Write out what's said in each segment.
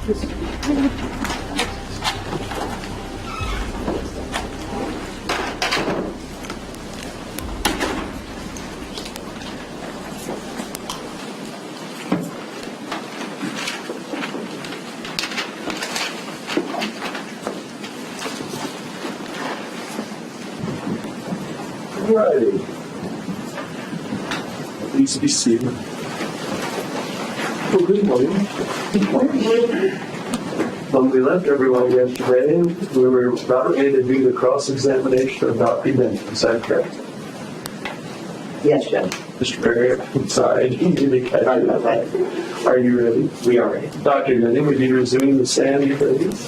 Alrighty. Please be seated. Well, good morning. When we left everyone yesterday, we were about ready to do the cross-examination about prevention. Is that correct? Yes, Judge. Mr. Perry, I'm sorry, I didn't mean to catch you. Are you ready? We are ready. Dr. Denney, would you resume the stand, please?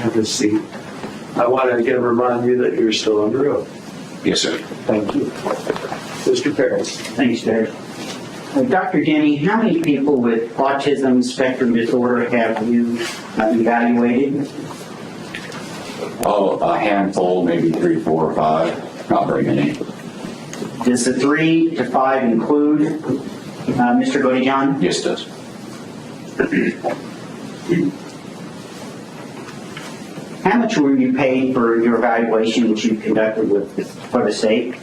Have a seat. I want to again remind you that you're still under oath. Yes, sir. Thank you. Mr. Perry. Thanks, Judge. Dr. Denney, how many people with autism spectrum disorder have you evaluated? Oh, a handful, maybe 3, 4, or 5. Not very many. Does the 3 to 5 include Mr. Godejohn? Yes, it does. How much were you paid for your evaluation which you conducted for the state?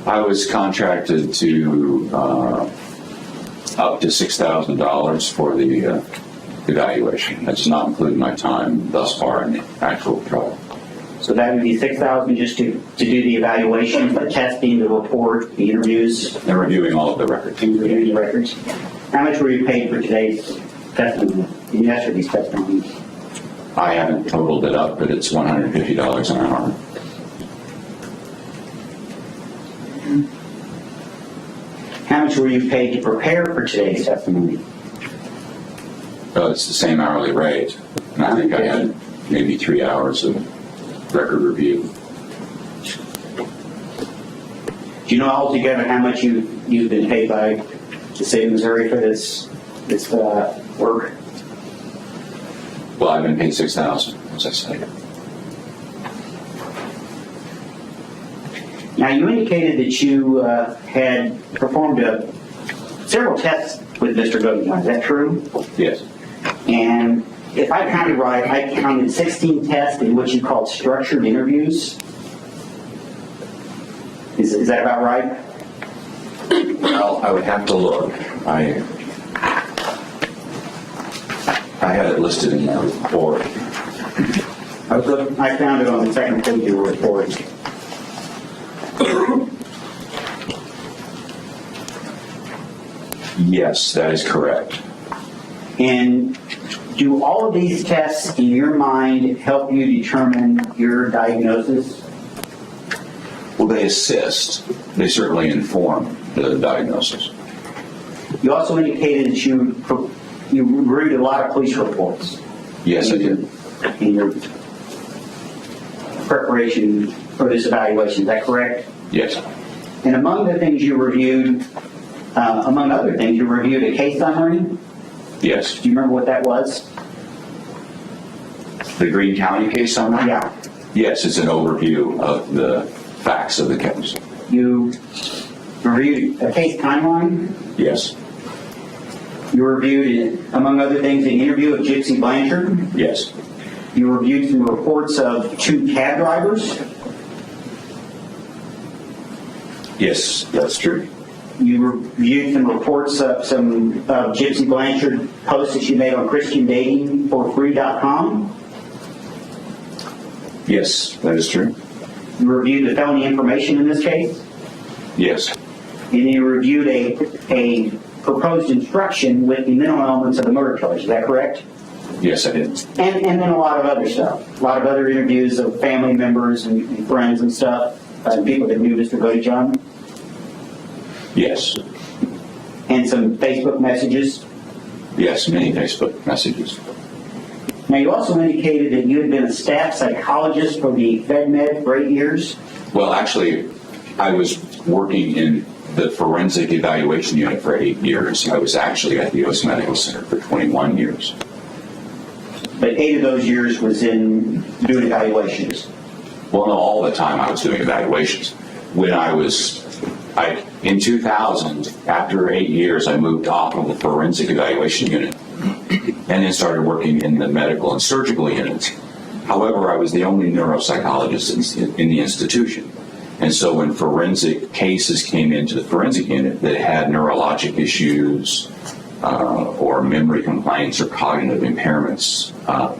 I was contracted to up to $6,000 for the evaluation. That's not including my time thus far in the actual trial. So that would be $6,000 just to do the evaluation, the testing, the report, the interviews, They're reviewing all of the records. and reviewing the records. How much were you paid for today's testimony, yesterday's testimony? I haven't totaled it up, but it's $150 an hour. How much were you paid to prepare for today's testimony? It's the same hourly rate. And I think I had maybe 3 hours of record review. Do you know altogether how much you've been paid by the state of Missouri for this work? Well, I've been paid $6,000, as I said. Now, you indicated that you had performed several tests with Mr. Godejohn. Is that true? Yes. And if I counted right, I counted 16 tests in which you called structured interviews. Is that about right? Well, I would have to look. I had it listed in my report. I found it on the second page of your report. Yes, that is correct. And do all of these tests, in your mind, help you determine your diagnosis? Well, they assist. They certainly inform the diagnosis. You also indicated that you reviewed a lot of police reports Yes, I did. in your preparation for this evaluation. Is that correct? Yes. And among the things you reviewed, among other things, you reviewed a case summary. Yes. Do you remember what that was? The Greene County case summary? Yeah. Yes, it's an overview of the facts of the case. You reviewed a case timeline. Yes. You reviewed, among other things, an interview of Gypsy Blanchard. Yes. You reviewed some reports of 2 cab drivers. Yes, that's true. You reviewed some reports of some Gypsy Blanchard posts that she made on ChristianDatingForFree.com. Yes, that is true. You reviewed the felony information in this case. Yes. And you reviewed a proposed instruction with the mental elements of the murder charge. Is that correct? Yes, I did. And then a lot of other stuff. A lot of other interviews of family members and friends and stuff. People that knew Mr. Godejohn. Yes. And some Facebook messages. Yes, many Facebook messages. Now, you also indicated that you had been a staff psychologist for the FedMed for 8 years. Well, actually, I was working in the forensic evaluation unit for 8 years. I was actually at the U.S. Medical Center for 21 years. But 8 of those years was in doing evaluations. Well, no, all the time I was doing evaluations. When in 2000, after 8 years, I moved off of the forensic evaluation unit and then started working in the medical and surgical units. However, I was the only neuropsychologist in the institution. And so when forensic cases came into the forensic unit that had neurologic issues or memory complaints or cognitive impairments,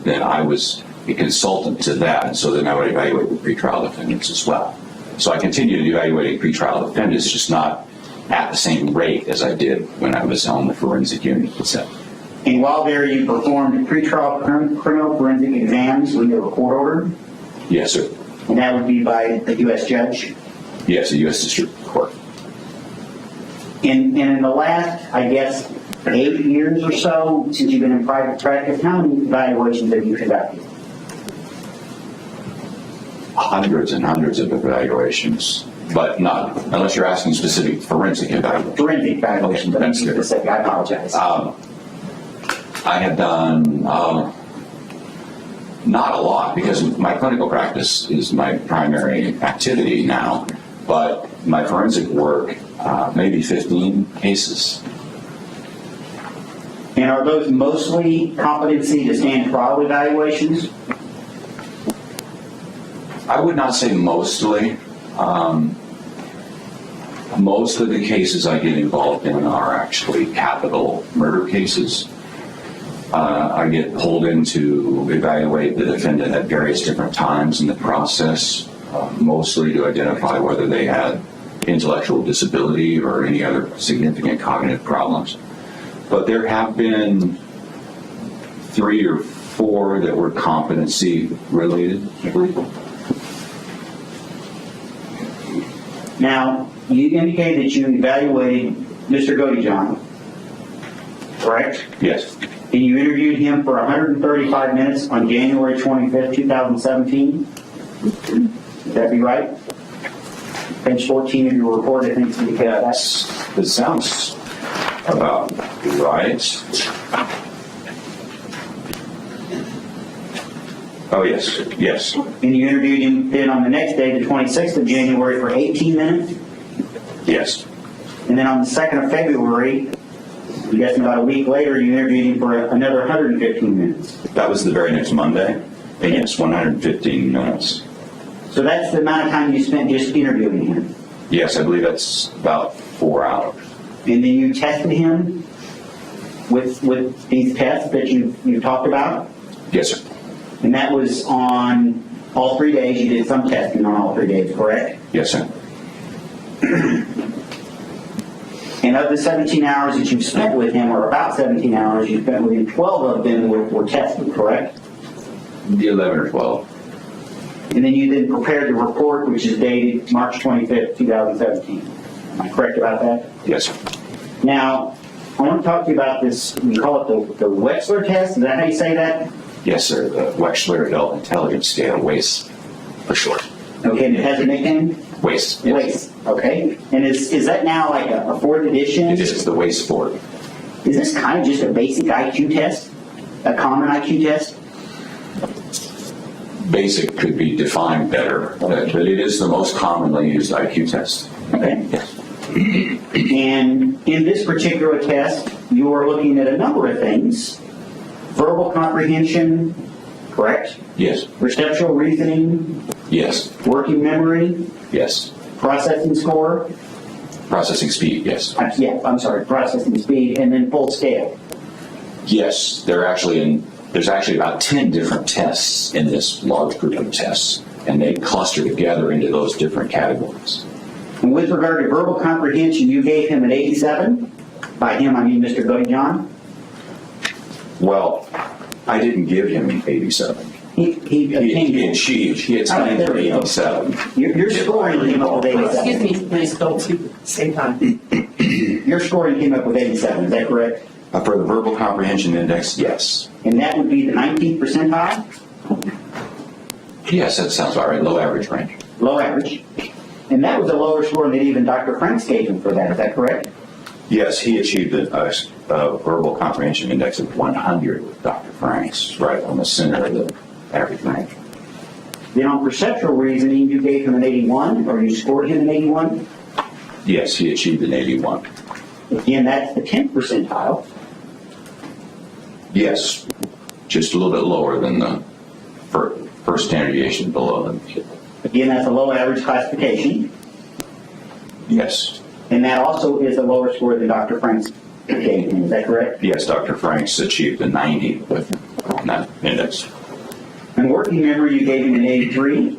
then I was a consultant to that. And so then I would evaluate the pretrial defendants as well. So I continued evaluating pretrial defendants, just not at the same rate as I did when I was on the forensic unit itself. And while there, you performed pretrial criminal forensic exams with a court order? Yes, sir. And that would be by a U.S. judge? Yes, a U.S. District Court. And in the last, I guess, 8 years or so since you've been in private practice, how many evaluations have you conducted? Hundreds and hundreds of evaluations, but not, unless you're asking specific forensic evaluations. Forensic evaluations, Okay, that's good. specific, I apologize. I have done not a lot because my clinical practice is my primary activity now, but my forensic work, maybe 15 cases. And are those mostly competency to stand trial evaluations? I would not say mostly. Most of the cases I get involved in are actually capital murder cases. I get pulled in to evaluate the defendant at various different times in the process, mostly to identify whether they had intellectual disability or any other significant cognitive problems. But there have been 3 or 4 that were competency related, I believe. Now, you indicated that you evaluated Mr. Godejohn, correct? Yes. And you interviewed him for 135 minutes on January 25th, 2017? Would that be right? Page 14 of your report, I think, indicates that. That sounds about right. Oh, yes, yes. And you interviewed him then on the next day, the 26th of January, for 18 minutes? Yes. And then on the 2nd of February, I'm guessing about a week later, you interviewed him for another 115 minutes. That was the very next Monday. And yes, 115 minutes. So that's the amount of time you spent just interviewing him. Yes, I believe that's about 4 hours. And then you tested him with these tests that you talked about? Yes, sir. And that was on all 3 days. You did some testing on all 3 days, correct? Yes, sir. And of the 17 hours that you spent with him, or about 17 hours you spent with him, 12 of them were tested, correct? The 11 or 12. And then you then prepared the report, which is dated March 25th, 2017. Am I correct about that? Yes, sir. Now, I want to talk to you about this, we call it the Wechsler test. Is that how you say that? Yes, sir. The Wechsler Adult Intelligence Scale, WAIS for short. Okay, and it has a nickname? WAIS. Yes. WAIS, okay. And is that now like a 4th edition? It is the WAIS 4. Is this kind of just a basic IQ test? A common IQ test? Basic could be defined better, but it is the most commonly used IQ test. Okay. Yes. And in this particular test, you are looking at a number of things. Verbal comprehension, correct? Yes. Perceptual reasoning, Yes. working memory, Yes. processing score, Processing speed, yes. processing speed, and then full scale. Yes, there's actually about 10 different tests in this large group of tests, and they cluster together into those different categories. And with regard to verbal comprehension, you gave him an 87. By him, I mean Mr. Godejohn. Well, I didn't give him 87. He He achieved 87. You're scoring him up with 87. Excuse me, please don't speak at the same time. You're scoring him up with 87, is that correct? For the verbal comprehension index, yes. And that would be the 19th percentile? Yes, that sounds all right. Low average range. Low average. And that was a lower score than even Dr. Franks gave him for that, is that correct? Yes, he achieved a verbal comprehension index of 100 with Dr. Franks, right on the center of the average range. Then on perceptual reasoning, you gave him an 81, or you scored him an 81. Yes, he achieved an 81. Again, that's the 10th percentile. Yes, just a little bit lower than the first standard deviation below them. Again, that's a low average classification. Yes. And that also is a lower score than Dr. Franks gave him. Is that correct? Yes, Dr. Franks achieved a 90 on that index. And working memory, you gave him an 83,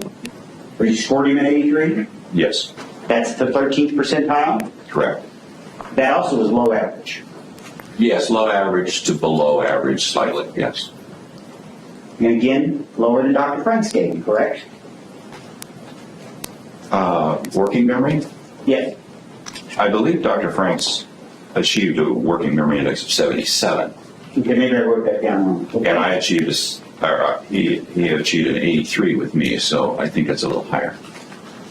or you scored him an 83. Yes, That's the 13th percentile. correct. That also is low average. Yes, low average to below average slightly, yes. And again, lower than Dr. Franks gave him, correct? Working memory? Yes. I believe Dr. Franks achieved a working memory index of 77, Okay, maybe I wrote that down wrong. Okay. and I achieved he achieved an 83 with me, so I think that's a little higher.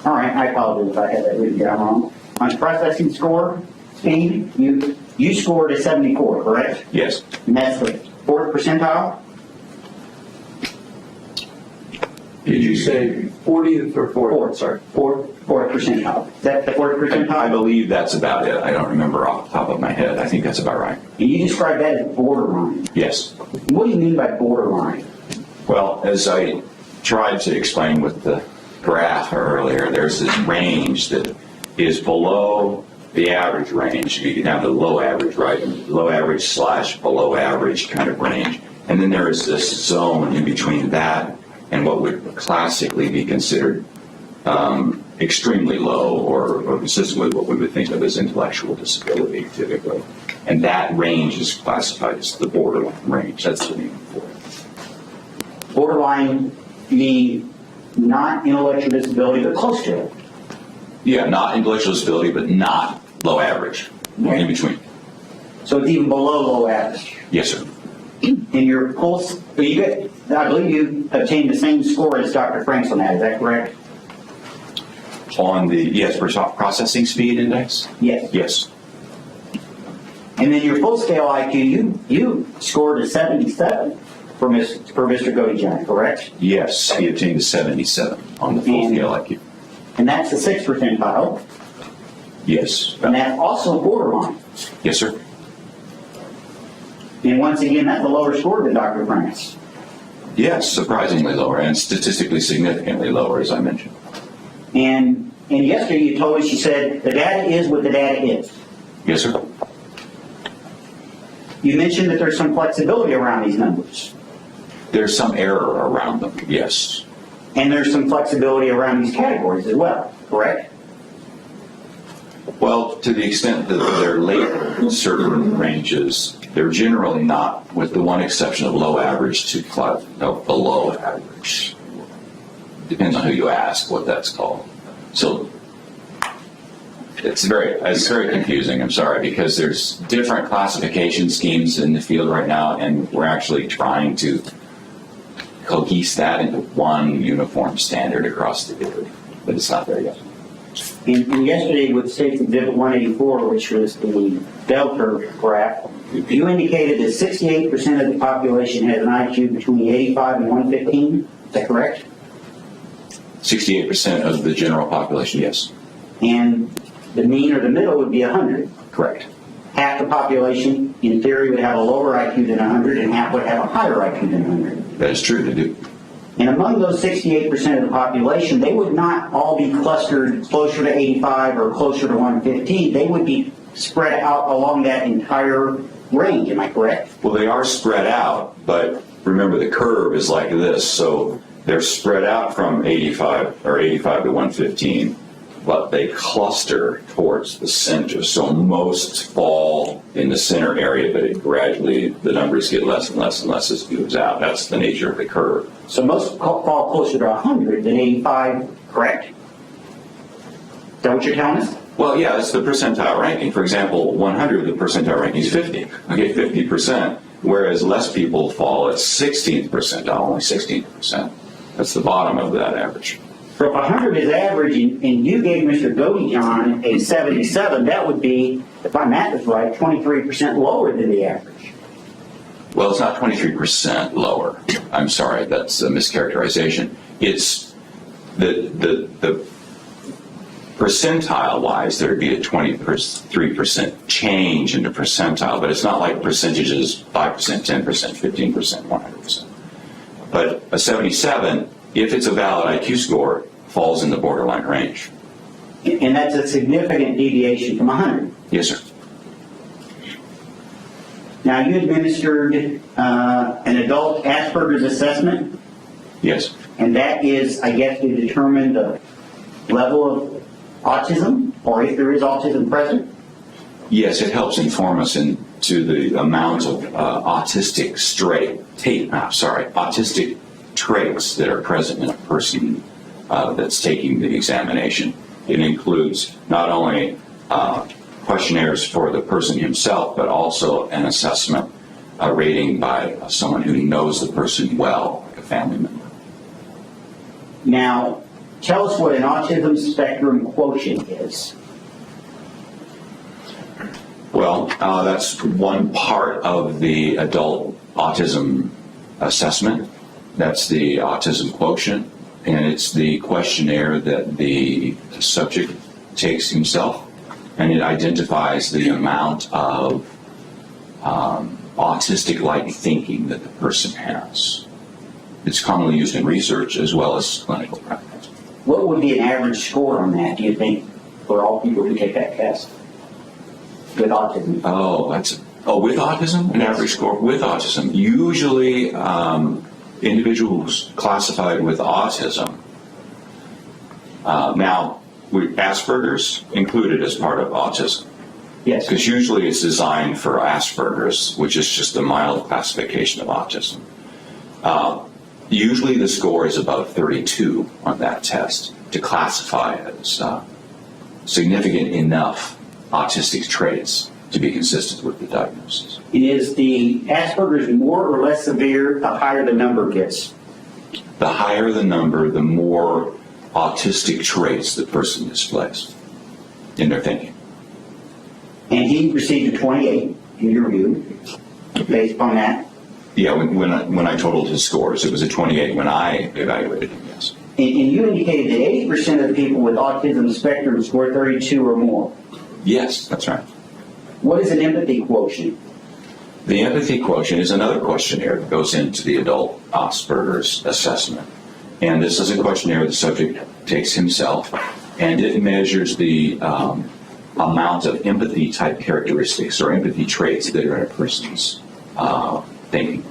All right, I apologize if I had that written down wrong. On processing score, speed, you scored a 74, correct? Yes, And that's the 4th percentile? Did you say 40th or 4th? Fourth. Sorry, 4th? 4th percentile. Is that the 4th I percentile? believe that's about it. I don't remember off the top of my head. I think that's about right. And you described that as borderline. Yes. What do you mean by borderline? Well, as I tried to explain with the graph earlier, there's this range that is below the average range. You can have the low average, right? Low average / below average kind of range. And then there is this zone in between that and what would classically be considered extremely low or consistent with what we would think of as intellectual disability typically. And that range is classified as the borderline range. That's the name for it. Borderline mean not intellectual disability, but close to it. Yeah, not intellectual disability, but not low average. In between. So it's even below low average. Yes, sir. In your pulse, I believe you obtained the same score as Dr. Franks on that, is that correct? On the, processing speed index? Yes. Yes. And then your full scale IQ, you scored a 77 for Mr. Godejohn, correct? Yes, he obtained a 77 on the full And- scale IQ. And that's the 6th percentile, Yes. and that's also borderline. Yes, sir. And once again, that's a lower score than Dr. Franks. Yes, surprisingly lower and statistically significantly lower, as I mentioned. And yesterday you told us, you said, the data is what the data is. Yes, sir. You mentioned that there's some flexibility around these numbers. There's some error around them, yes. And there's some flexibility around these categories as well, correct? Well, to the extent that they're labeled in certain ranges, they're generally not, with the one exception of low average to below average. Depends on who you ask what that's called. So it's very confusing, I'm sorry, because there's different classification schemes in the field right now, and we're actually trying to cohese that into one uniform standard across the field, but it's not there yet. And yesterday with State's Exhibit 184, which was the bell curve graph, you indicated that 68% of the population has an IQ between 85 and 115. Is that correct? 68% of the general population, yes. And the mean or the middle would be 100. Correct. Half the population, in theory, would have a lower IQ than 100, and half would have a higher IQ than 100. That is true to do. And among those 68% of the population, they would not all be clustered closer to 85 or closer to 115. They would be spread out along that entire range. Am I correct? Well, they are spread out, but remember the curve is like this, so they're spread out from 85 to 115, but they cluster towards the center. So most fall in the center area, but it gradually, the numbers get less and less and less as it moves out. That's the nature of the curve. So most fall closer to 100 than 85, correct? Is that what you're telling us? Well, yeah, it's the percentile ranking. For example, 100, the percentile ranking is 50. Okay, 50%, whereas less people fall at 16th percentile, only 16%. That's the bottom of that average. So if 100 is average and you gave Mr. Godejohn a 77, that would be, if my math is right, 23% lower than the average. Well, it's not 23% lower. I'm sorry, that's a mischaracterization. It's The percentile-wise, there'd be a 23% change in the percentile, but it's not like percentages 5%, 10%, 15%, 100%. But a 77, if it's a valid IQ score, falls in the borderline range. And that's a significant deviation from 100. Yes, sir. Now, you administered an adult Asperger's assessment, Yes. and that is, I guess, to determine the level of autism, or if there is autism present. Yes, it helps inform us into the amount of autistic traits that are present in a person that's taking the examination. It includes not only questionnaires for the person himself, but also an assessment, a rating by someone who knows the person well, like a family member. Now, tell us what an autism spectrum quotient is. Well, that's one part of the adult autism assessment. That's the autism quotient, and it's the questionnaire that the subject takes himself, and it identifies the amount of autistic-like thinking that the person has. It's commonly used in research as well as clinical practice. What would be an average score on that, do you think, for all people who take that test with autism? With autism? An average score with autism. Usually, individuals classified with autism. Now, with Asperger's included as part of autism. Yes. Because usually it's designed for Asperger's, which is just a mild classification of autism. Usually the score is above 32 on that test to classify as significant enough autistic traits to be consistent with the diagnosis. Is the Asperger's more or less severe the higher the number gets? The higher the number, the more autistic traits the person displays in their thinking. And he received a 28 in your review, based upon that. Yeah, when I totaled his scores, it was a 28 when I evaluated him, yes. And you indicated that 80% of the people with autism spectrum score 32 or more. Yes, that's right. What is an empathy quotient? The empathy quotient is another questionnaire that goes into the adult Asperger's assessment. And this is a questionnaire the subject takes himself, and it measures the amount of empathy type characteristics or empathy traits that are in a person's thinking.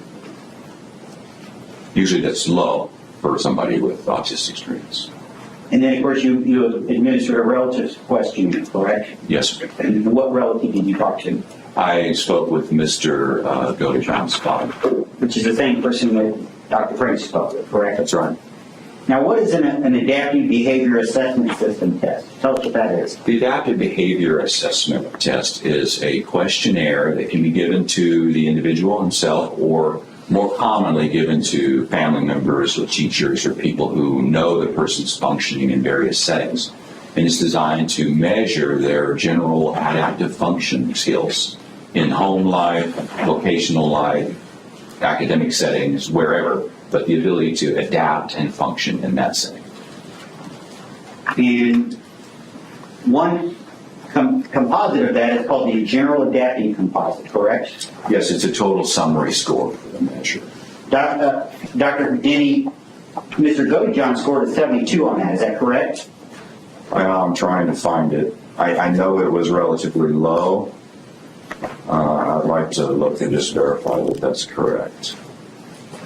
Usually that's low for somebody with autistic traits. And then, of course, you administered a relative question, correct? Yes, sir. And what relative did you talk to? I spoke with Mr. Godejohn's father. Which is the same person that Dr. Frank spoke with, correct? That's right. Now, what is an adaptive behavior assessment system test? Tell us what that is. The adaptive behavior assessment test is a questionnaire that can be given to the individual himself, or more commonly given to family members or teachers or people who know the person's functioning in various settings. And it's designed to measure their general adaptive function skills in home life, vocational life, academic settings, wherever, but the ability to adapt and function in that setting. And one composite of that is called the general adapting composite, correct? Yes, it's a total summary score for the measure. Dr. Denney, Mr. Godejohn scored a 72 on that, is that correct? I'm trying to find it. I know it was relatively low. I'd like to look and just verify that that's correct.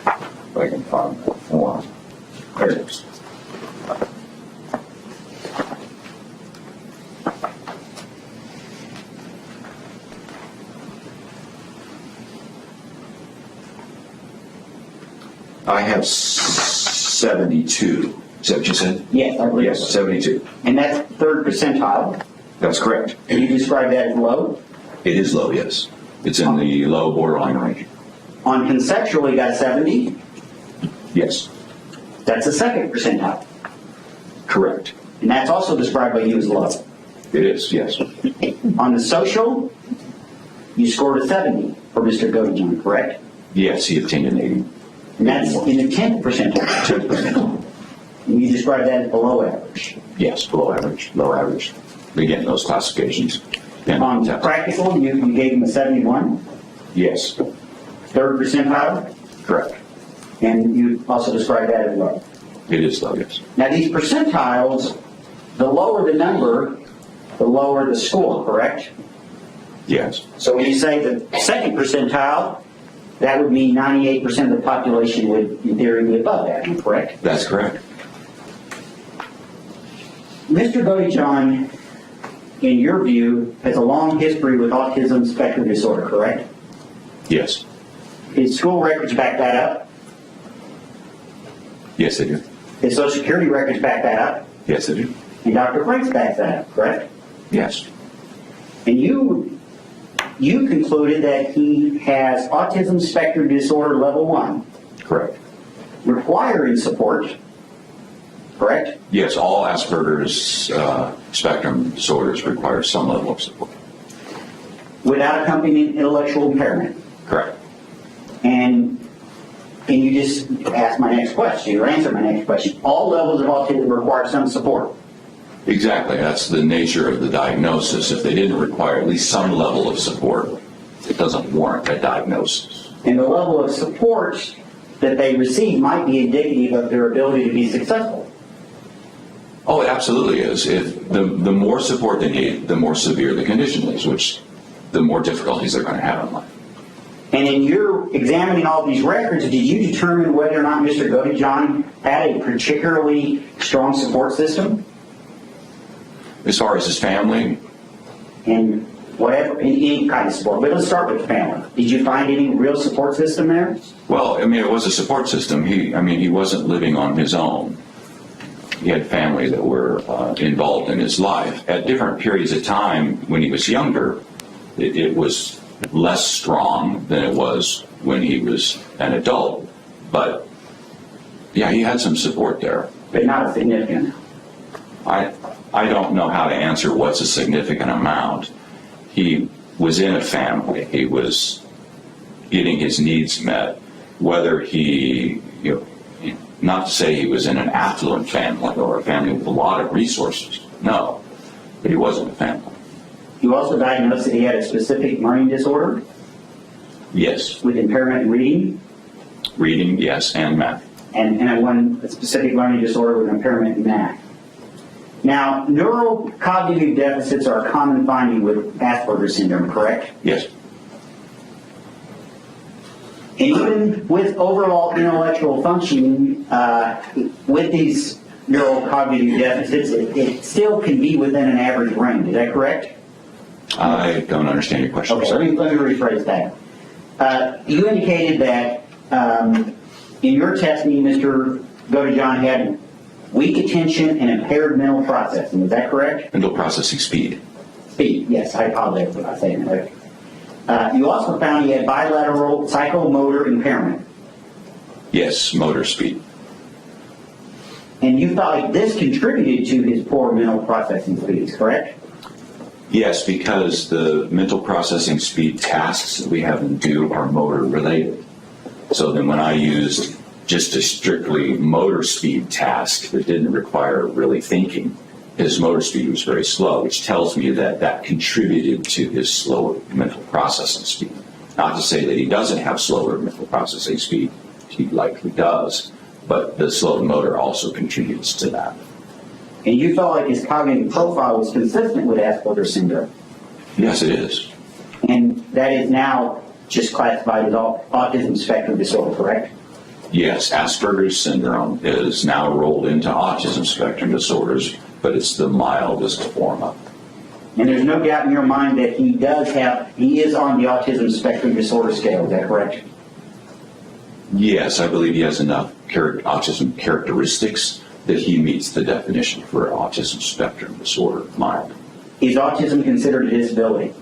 If I can find that form. There it is. I have 72. Is that what you said? Yes, I believe Yes, so. 72. And that's third percentile. That's correct. And you describe that as low? It is low, yes. It's in the low borderline range. On conceptual, you got 70. Yes, That's the second percentile. correct. And that's also described by you as low. It is, yes. On the social, you scored a 70 for Mr. Godejohn, correct? Yes, he obtained an 80. And that's in the 10th percentile. 10%. And you describe that as below average. Yes, below average, low average. Again, those classifications. depend On test. practical, you gave him a 71, Yes, third percentile, correct. and you also described that as low. It is low, yes. Now, these percentiles, the lower the number, the lower the score, correct? Yes, So when you say the second percentile, that would mean 98% of the population would, in theory, be above that, correct? that's correct. Mr. Godejohn, in your view, has a long history with autism spectrum disorder, correct? Yes, His school records back that up. yes, they do. His social security records back that up. Yes, they do. And Dr. Franks backs that up, correct? Yes, And you concluded that he has autism spectrum disorder level 1, correct. requiring support, correct? Yes, all Asperger's spectrum disorders require some level of support. Without accompanying intellectual impairment. Correct. And you just asked my next question, or answered my next question. All levels of autism require some support. Exactly, that's the nature of the diagnosis. If they didn't require at least some level of support, it doesn't warrant a diagnosis. And the level of support that they receive might be indicative of their ability to be successful. Oh, it absolutely is. If the more support they need, the more severe the condition is, which the more difficulties they're going to have in life. And in your examining all these records, did you determine whether or not Mr. Godejohn had a particularly strong support system? As far as his family, And whatever, any kind of support. But let's start with the family. Did you find any real support system there? well, I mean, it was a support system. He wasn't living on his own. He had family that were involved in his life. At different periods of time, when he was younger, it was less strong than it was when he was an adult. But yeah, he had some support there. But not a significant. I don't know how to answer what's a significant amount. He was in a family. He was getting his needs met. Whether he, not to say he was in an affluent family or a family with a lot of resources. No, but he was in a family. You also diagnosed that he had a specific learning disorder Yes, with impairment in reading reading, yes, and math. and a specific learning disorder with impairment in math. Now, neurocognitive deficits are a common finding with Asperger's syndrome, correct? Yes, And even with overall intellectual functioning, with these neurocognitive deficits, it still can be within an average range. Is that correct? I don't understand your question. Okay, Sorry. let me rephrase that. You indicated that in your testing, Mr. Godejohn had weak attention and impaired mental processing. Is that correct? Mental processing speed. Speed, yes, I apologize for not saying that. You also found he had bilateral psychomotor impairment. Yes, motor speed. And you thought like this contributed to his poor mental processing speeds, correct? Yes, because the mental processing speed tasks that we have him do are motor related. So then when I used just a strictly motor speed task that didn't require really thinking, his motor speed was very slow, which tells me that that contributed to his slower mental processing speed. Not to say that he doesn't have slower mental processing speed, he likely does, but the slow motor also contributes to that. And you felt like his cognitive profile was consistent with Asperger's syndrome. Yes, it is. And that is now just classified as autism spectrum disorder, correct? Yes, Asperger's syndrome is now rolled into autism spectrum disorders, but it's the mildest form of it. And there's no doubt in your mind that he is on the autism spectrum disorder scale, is that correct? Yes, I believe he has enough autism characteristics that he meets the definition for autism spectrum disorder, mild. Is autism considered a disability?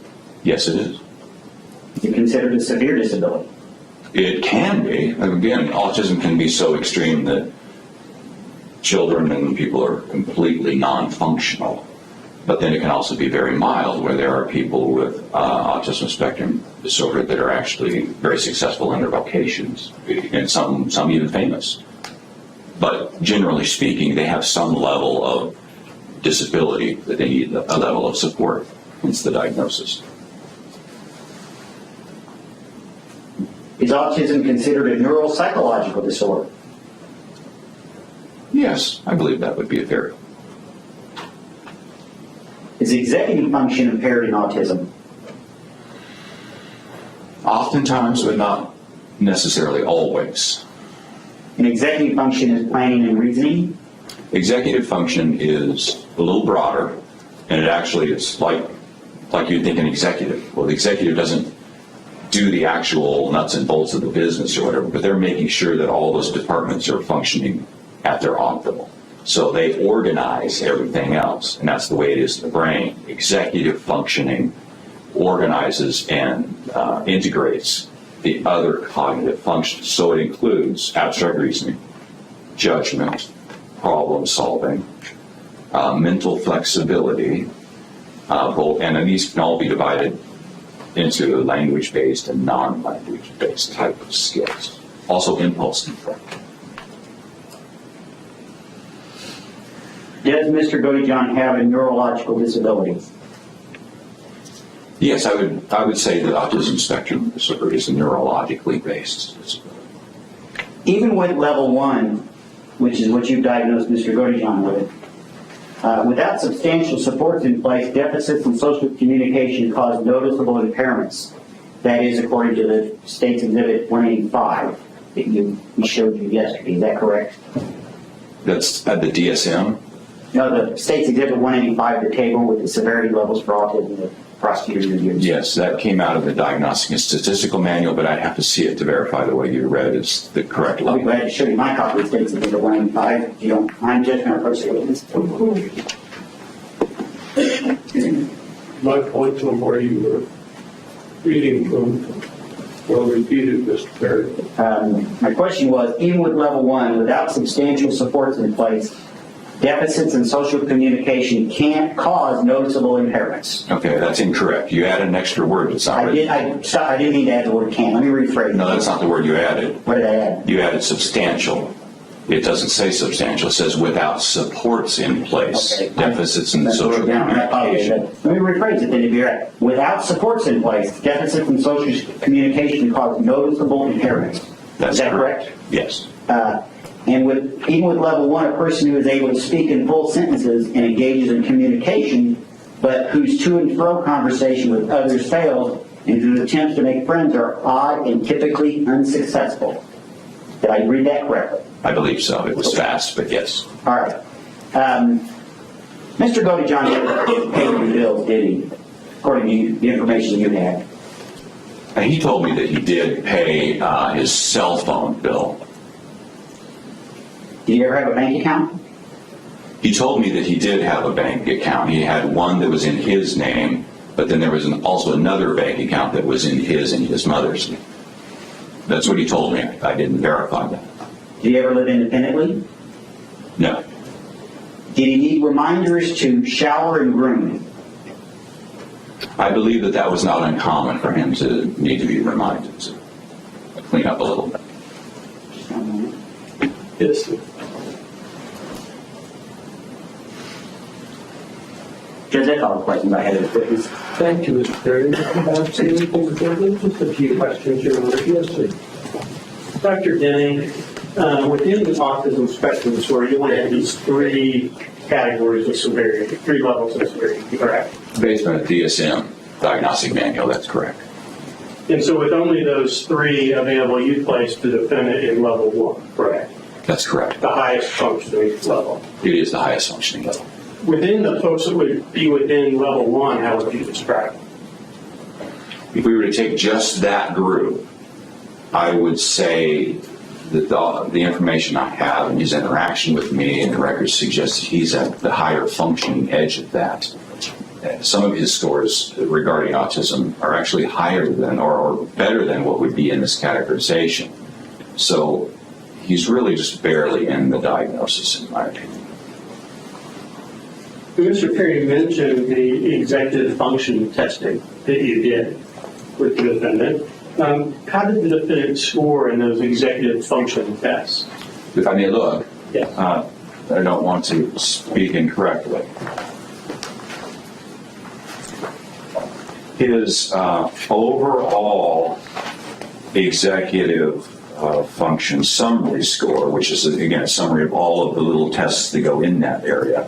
Yes, it is. Is it considered a severe disability? It can be. Again, autism can be so extreme that children and people are completely non-functional. But then it can also be very mild, where there are people with autism spectrum disorder that are actually very successful in their vocations, and some even famous. But generally speaking, they have some level of disability that they need a level of support. Hence the diagnosis. Is autism considered a neuropsychological disorder? Yes, I believe that would be a fair. Is executive function impaired in autism? Oftentimes, but not necessarily always. And executive function is planning and reasoning? Executive function is a little broader, and it actually is like you'd think an executive. Well, the executive doesn't do the actual nuts and bolts of the business or whatever, but they're making sure that all those departments are functioning at their optimal. So they organize everything else, and that's the way it is in the brain. Executive functioning organizes and integrates the other cognitive functions. So it includes abstract reasoning, judgment, problem solving, mental flexibility, and then these can all be divided into language-based and non-language-based type of skills. Also impulse control. Does Mr. Godejohn have a neurological disability? Yes, I would say that autism spectrum disorder is a neurologically based disability. Even with level 1, which is what you've diagnosed Mr. Godejohn with, without substantial supports in place, deficits in social communication cause noticeable impairments. That is according to the State's Exhibit 185 that we showed you yesterday. Is that correct? That's at the DSM? No, the State's Exhibit 185, the table with the severity levels for autism, the prosecutor reviewed. Yes, that came out of the Diagnostic and Statistical Manual, but I'd have to see it to verify the way you read is the correct I'll be level. glad to show you my copy of the State's Exhibit 185 if you don't mind judgment or prosecution. My point from where you were reading from, well repeated, Mr. Perry. My question was, even with level 1, without substantial supports in place, deficits in social communication can't cause noticeable impairments. Okay, that's incorrect. You added an extra word. It's not I written. didn't mean to add the word can. Let me rephrase. No, that's not the word you added. What did I add? You added substantial. It doesn't say substantial. It says without supports in place. Okay. Deficits in That's social wrote down. I apologize. communication. Let me rephrase it then to be right. Without supports in place, deficits in social communication cause noticeable impairments. That's Is that correct? Yes. And even with level 1, a person who is able to speak in full sentences and engages in communication, but whose to and fro conversation with others fails, and whose attempts to make friends are odd and typically unsuccessful. Did I read that correctly? I believe so. It was fast, but yes. All right. Mr. Godejohn never paid your bills, did he? According to the information you had. And he told me that he did pay his cell phone bill. Did you ever have a bank account? He told me that he did have a bank account. He had one that was in his name, but then there was also another bank account that was in his and his mother's name. That's what he told me. I didn't verify that. Did he ever live independently? No. Did he need reminders to shower and groom? I believe that that was not uncommon for him to need to be reminded to clean up a little bit. Yes, sir. Judge, that's all the questions I had. Thank you, Mr. Perry. Say anything further? Just a few questions here. Yes, sir. Dr. Denney, within the autism spectrum disorder, you only have these 3 categories of severity, 3 levels of severity, correct? Based on a DSM, Diagnostic Manual, that's correct. And so with only those 3 available, you placed the defendant in level 1, correct? That's correct. The highest functioning level. It is the highest functioning level. Within the folks that would be within level 1, how would you describe it? If we were to take just that group, I would say that the information I have and his interaction with me and the records suggest that he's at the higher functioning edge of that. Some of his scores regarding autism are actually higher than or better than what would be in this categorization. So he's really just barely in the diagnosis, in my opinion. Mr. Perry mentioned the executive function testing that you did with the defendant. How did the defendant score in those executive function tests? If I may look, Yes. I don't want to speak incorrectly. His overall executive function summary score, which is, again, a summary of all of the little tests that go in that area,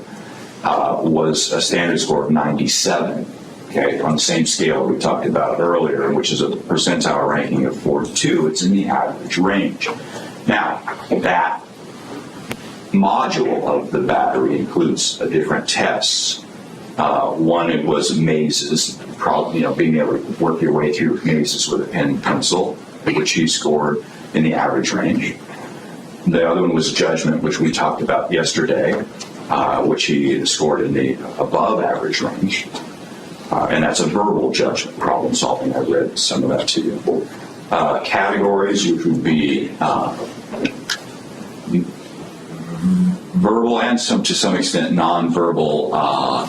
was a standard score of 97. Okay, on the same scale we talked about earlier, which is a percentile ranking of 42, it's in the average range. Now, that module of the battery includes different tests. One, it was mazes, probably, being able to work your way through mazes with a pen and pencil, which he scored in the average range. The other one was judgment, which we talked about yesterday, which he scored in the above average range. And that's a verbal judgment problem solving. I read some of that to you. Categories, which would be verbal and to some extent nonverbal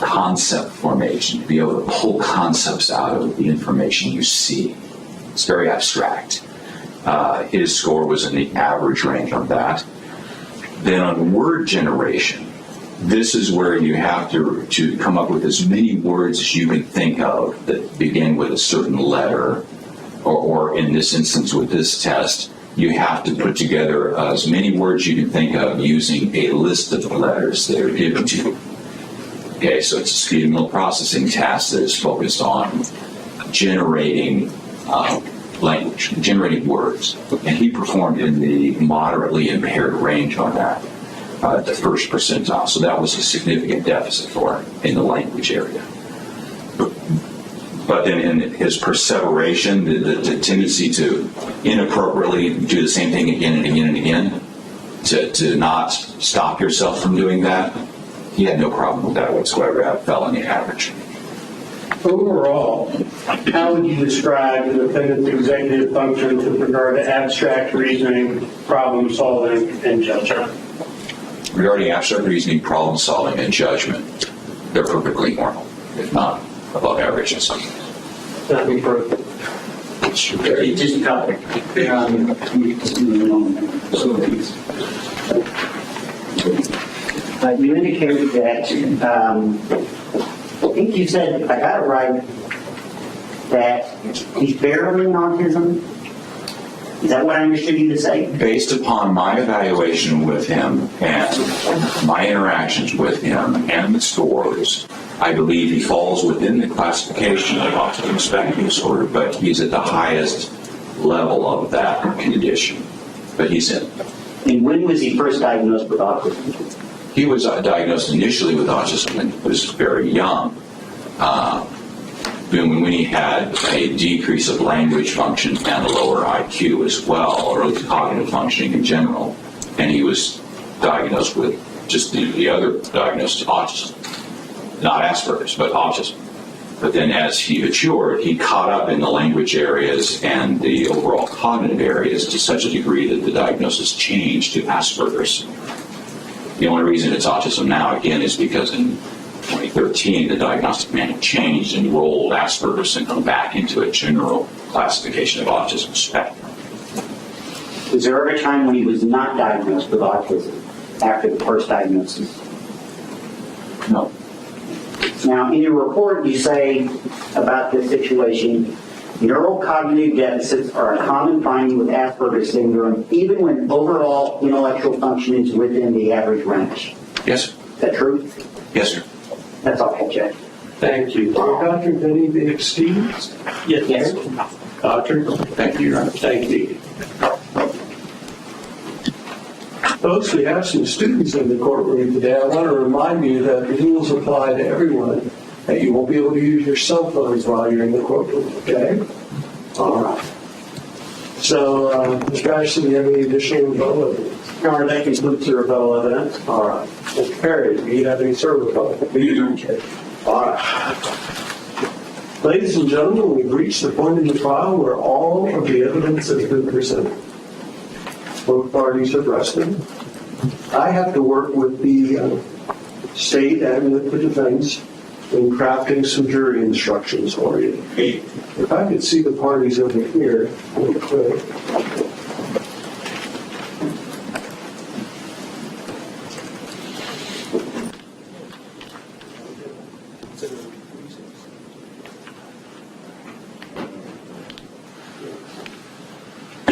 concept formation, to be able to pull concepts out of the information you see. It's very abstract. His score was in the average range on that. Then on word generation, this is where you have to come up with as many words as you can think of that begin with a certain letter, or in this instance with this test, you have to put together as many words you can think of using a list of the letters that are given to you. Okay, so it's a speed and middle processing task that is focused on generating language, generating words. And he performed in the moderately impaired range on that, the first percentile. So that was a significant deficit for him in the language area. But then in his perseveration, the tendency to inappropriately do the same thing again and again and again, to not stop yourself from doing that, he had no problem with that whatsoever. That fell in the average. Overall, how would you describe the defendant's executive functions with regard to abstract reasoning, problem solving, and judgment? Regarding abstract reasoning, problem solving, and judgment, they're perfectly normal, if not above average in some cases. That'd be perfect. Just a couple. You indicated that, I think you said, if I got it right, that he's barely on autism. Is that what I understood you to say? Based upon my evaluation with him and my interactions with him and the scores, I believe he falls within the classification of autism spectrum disorder, but he's at the highest level of that condition. But he's in. And when was he first diagnosed with autism? He was diagnosed initially with autism when he was very young. When he had a decrease of language function and a lower IQ as well, or cognitive functioning in general, and he was diagnosed with just the other diagnosed autism, not Asperger's, but autism. But then as he matured, he caught up in the language areas and the overall cognitive areas to such a degree that the diagnosis changed to Asperger's. The only reason it's autism now, again, is because in 2013, the diagnostic manual changed and rolled Asperger's syndrome back into a general classification of autism spectrum. Was there ever a time when he was not diagnosed with autism after the first diagnosis? No. Now, in your report, you say about this situation, neurocognitive deficits are a common finding with Asperger's syndrome, even when overall intellectual function is within the average range. Yes, sir. Is that true? Yes, sir. That's all I have, Jeff. Thank you. Dr. Denney, the excuse? Yes. Doctor? Thank you, Your Honor. Thank you. Folks, we have some students in the courtroom today. I want to remind you that the rules apply to everyone, that you won't be able to use your cell phones while you're in the courtroom, okay? All right. So, Mr. Ashton, do you have any additional rebuttal evidence? Your Honor, that concludes the rebuttal evidence. All right. Mr. Perry, do you have any further rebuttal? Okay. All right. Ladies and gentlemen, we've reached the point in the trial where all of the evidence has been presented. Both parties have rested. I have to work with the state and with the defense in crafting some jury instructions for you. If I could see the parties over here, real quick.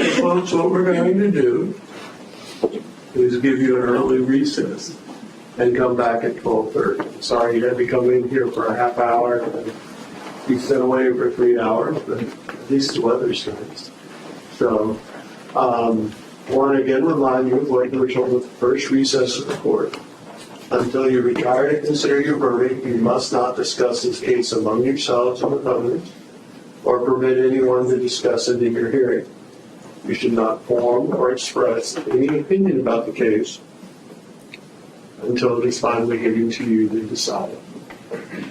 Folks, what we're going to do is give you an early recess and come back at 12:30. Sorry you had to come in here for a half hour and be sent away for 3 hours, but at least the weather's nice. So, I want to again remind you of what you were told at the first recess of the court. Until you retire to consider your verdict, you must not discuss this case among yourselves and with others, or permit anyone to discuss it in your hearing. You should not form or express any opinion about the case until it is finally given to you to decide.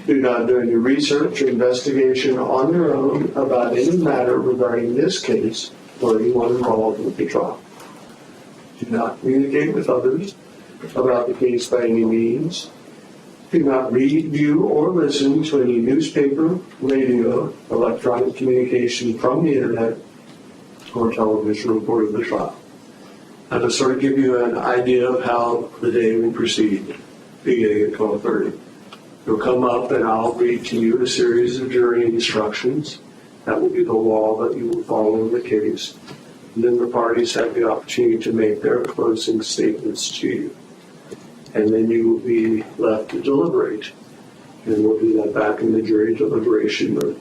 Do not do any research or investigation on your own about any matter regarding this case or anyone involved with the trial. Do not communicate with others about the case by any means. Do not read, view, or listen to any newspaper, radio, electronic communication from the internet, or television report of the trial. And to sort of give you an idea of how the day will proceed, beginning at 12:30. You'll come up and I'll read to you a series of jury instructions. That will be the law that you will follow in the case. And then the parties have the opportunity to make their closing statements to you. And then you will be left to deliberate. And we'll do that back in the jury deliberation room.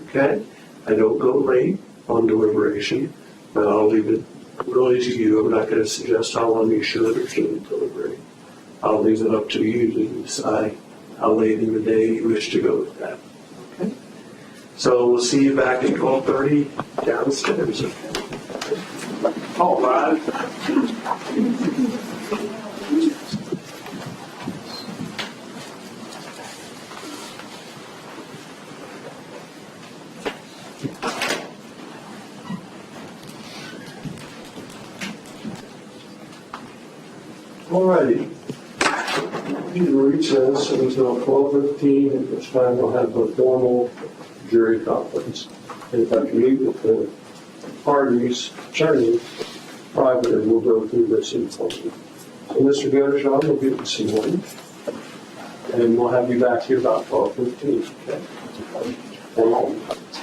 Okay? I don't go late on deliberation, but I'll leave it really to you. I'm not going to suggest how long you should or shouldn't deliberate. I'll leave it up to you to decide how late in the day you wish to go with that. Okay? So we'll see you back at 12:30 downstairs. All right. Alrighty. We can recess until 12:15, at which time we'll have the formal jury conference. And if I can meet with the parties, attorneys, privately, we'll go through this in full. So Mr. Godejohn will give you some warning, and we'll have you back here about 12:15, okay? All right.